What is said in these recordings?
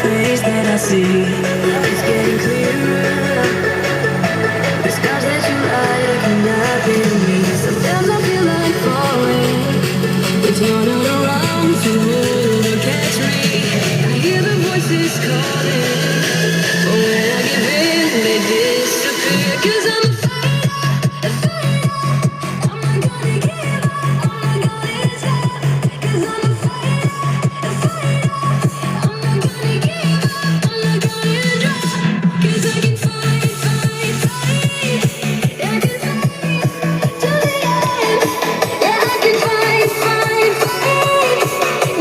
face that I see. It's getting clearer. The scars that you hide cannot be me. Sometimes I feel like falling, with you're not around to hold or catch me. I hear the voices calling, but when I give in, they disappear. 'Cause I'm a fighter, I'm not gonna give up, I'm not gonna stop. 'Cause I'm a fighter, I'm not gonna give up, I'm not gonna drop. 'Cause I can fight, fight, fight. I can fight to the end. Yeah, I can fight, fight, fight.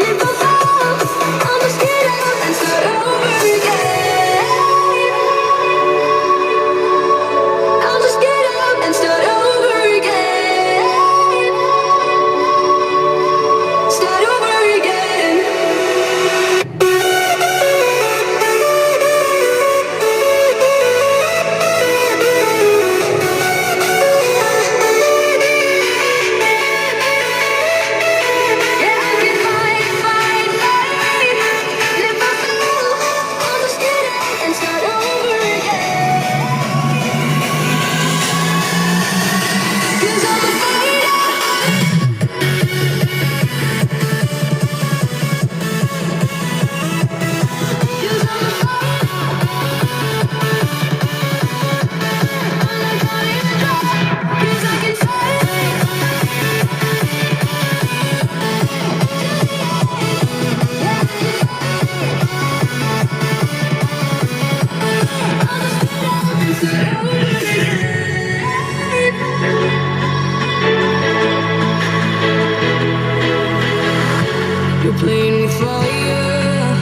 Never fall. I'll just get up and start over again. I'll just get up and start over again. Start over again. Yeah, I can fight, fight, fight. Never fall. I'll just get up and start over again. 'Cause I'm a fighter. 'Cause I'm a fighter. I'm not gonna drop. 'Cause I can fight. You're playing with fire.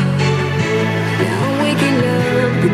Now I'm waking up, the